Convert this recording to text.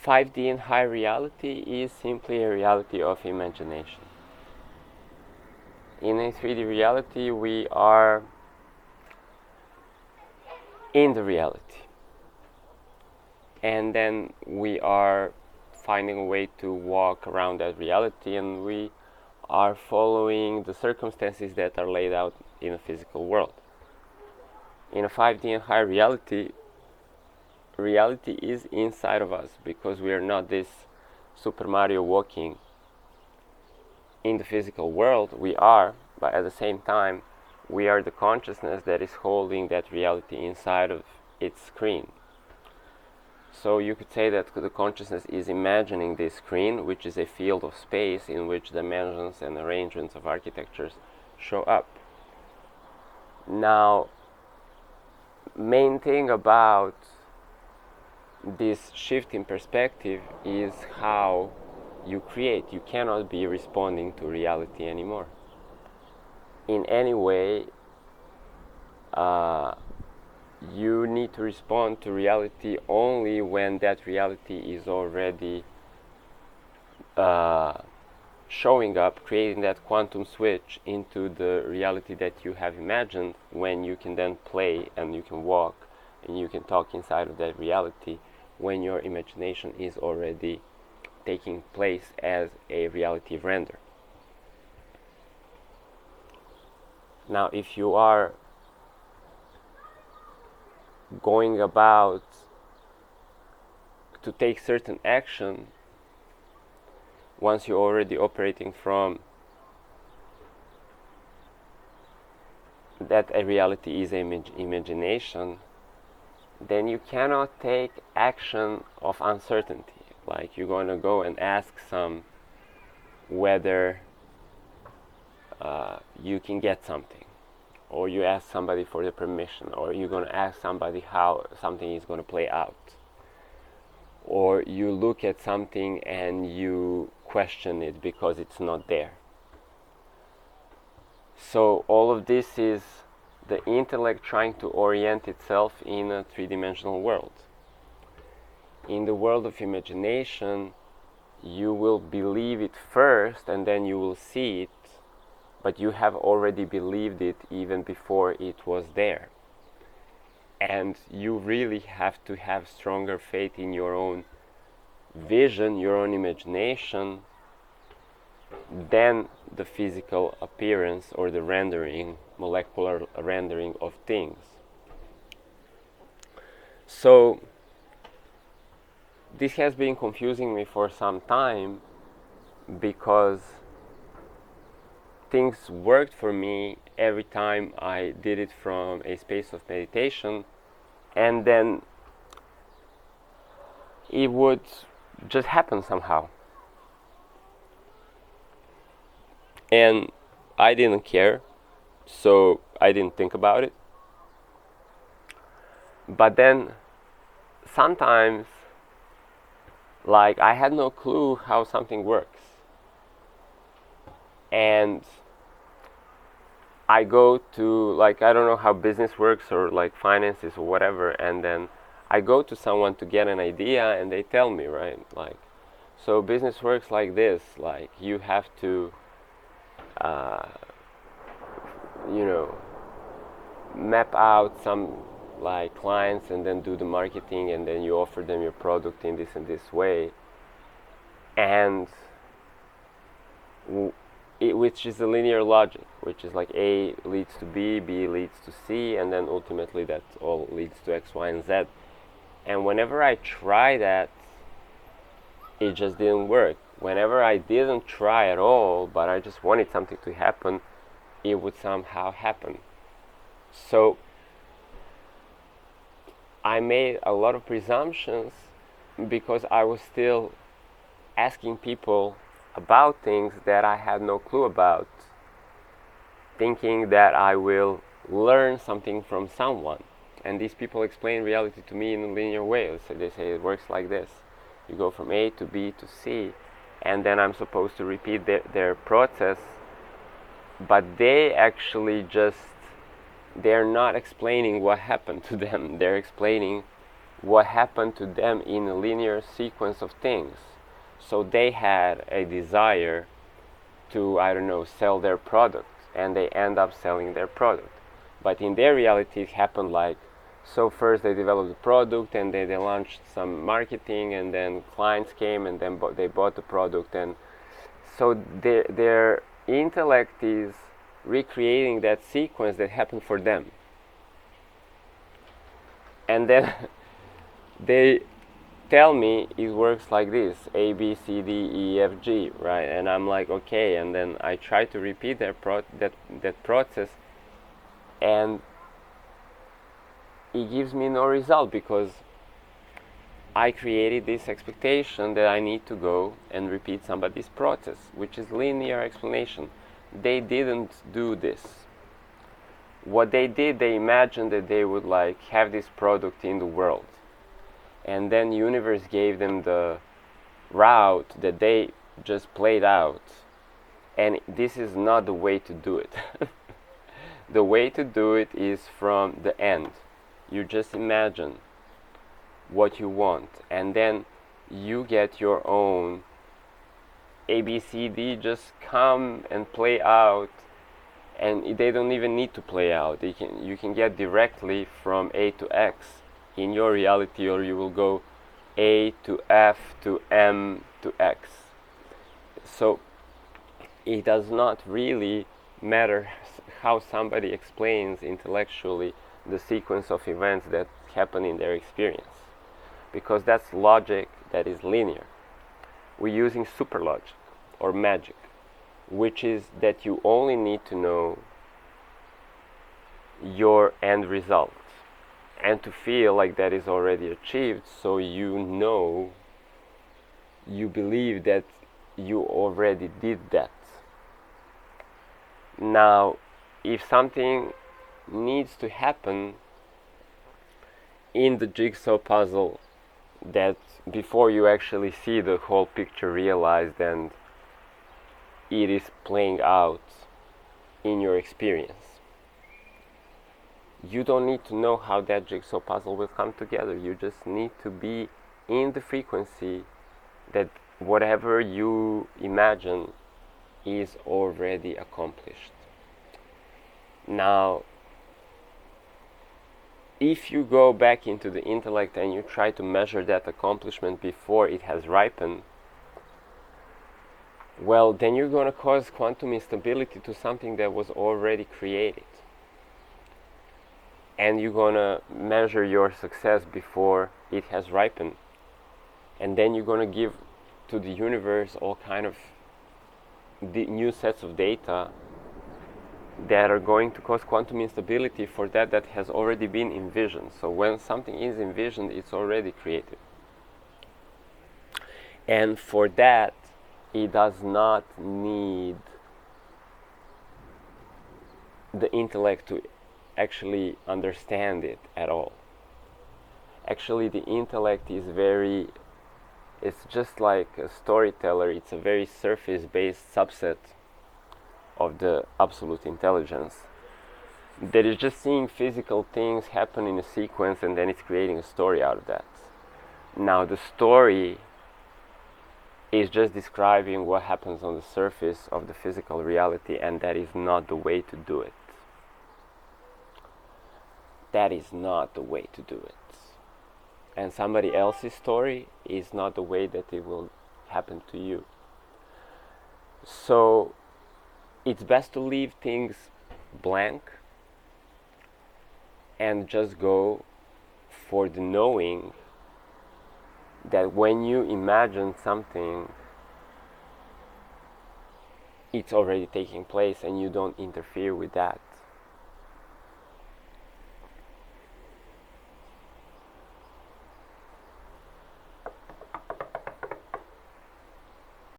5D and high reality is simply a reality of imagination. In a 3D reality, we are in the reality, and then we are finding a way to walk around that reality, and we are following the circumstances that are laid out in a physical world. In a 5D and high reality, reality is inside of us, because we are not this Super Mario walking in the physical world. We are, but at the same time, we are the consciousness that is holding that reality inside of its screen. So you could say that the consciousness is imagining this screen, which is a field of space in which dimensions and arrangements of architectures show up. Now, main thing about this shift in perspective is how you create. You cannot be responding to reality anymore. In any way, you need to respond to reality only when that reality is already showing up, creating that quantum switch into the reality that you have imagined, when you can then play and you can walk and you can talk inside of that reality, when your imagination is already taking place as a reality render. Now, if you are going about to take certain action, once you're already operating from that a reality is imagination, then you cannot take action of uncertainty. Like you're going to go and ask some whether you can get something, or you ask somebody for the permission, or you're going to ask somebody how something is going to play out, or you look at something and you question it because it's not there. So all of this is the intellect trying to orient itself in a three-dimensional world. In the world of imagination, you will believe it first and then you will see it, but you have already believed it even before it was there. And you really have to have stronger faith in your own vision, your own imagination, than the physical appearance or the rendering, molecular rendering of things. So this has been confusing me for some time, because things worked for me every time I did it from a space of meditation, and then it would just happen somehow. And I didn't care, so I didn't think about it. But then sometimes, like, I had no clue how something works. And I go to, like, I don't know how business works or like finances or whatever, and then I go to someone to get an idea and they tell me, right, like, so business works like this, like you have to map out some like clients and then do the marketing, and then you offer them your product in this and this way, and which is a linear logic, which is like A leads to B, B leads to C, and then ultimately that all leads to X, Y, and Z. And whenever I try that, it just didn't work. Whenever I didn't try at all, but I just wanted something to happen, it would somehow happen. So I made a lot of presumptions because I was still asking people about things that I had no clue about, thinking that I will learn something from someone. And these people explain reality to me in a linear way. So they say it works like this. You go from A to B to C, and then I'm supposed to repeat their process. But they actually they're not explaining what happened to them. They're explaining what happened to them in a linear sequence of things. So they had a desire to, I don't know, sell their product, and they end up selling their product. But in their reality, it happened like, so first they developed the product, and they launched some marketing, and then clients came, and then they bought the product. And so their intellect is recreating that sequence that happened for them. And then they tell me it works like this: A, B, C, D, E, F, G, right? And I'm like, okay. And then I try to repeat that process, and it gives me no result, because I created this expectation that I need to go and repeat somebody's process, which is linear explanation. They didn't do this. What they did, they imagined that they would like have this product in the world, and then universe gave them the route that they just played out. And this is not the way to do it. The way to do it is from the end. You just imagine what you want, and then you get your own ABCD just come and play out, and they don't even need to play out. You can get directly from A to X in your reality, or you will go A to F to M to X. So it does not really matter how somebody explains intellectually the sequence of events that happen in their experience, because that's logic that is linear. We're using super logic or magic, which is that you only need to know your end result and to feel like that is already achieved, so you believe that you already did that. Now, if something needs to happen in the jigsaw puzzle, that before you actually see the whole picture realized and it is playing out in your experience, you don't need to know how that jigsaw puzzle will come together. You just need to be in the frequency that whatever you imagine is already accomplished. Now, if you go back into the intellect and you try to measure that accomplishment before it has ripened, well, then you're going to cause quantum instability to something that was already created. And you're going to measure your success before it has ripened. And then you're going to give to the universe all kind of new sets of data that are going to cause quantum instability for that has already been envisioned. So when something is envisioned, it's already created. And for that, it does not need the intellect to actually understand it at all. Actually, the intellect is it's just like a storyteller. It's a very surface-based subset of the absolute intelligence that is just seeing physical things happen in a sequence, and then it's creating a story out of that. Now, the story is just describing what happens on the surface of the physical reality, and that is not the way to do it. That is not the way to do it. And somebody else's story is not the way that it will happen to you. So it's best to leave things blank and just go for the knowing that when you imagine something, it's already taking place, and you don't interfere with that.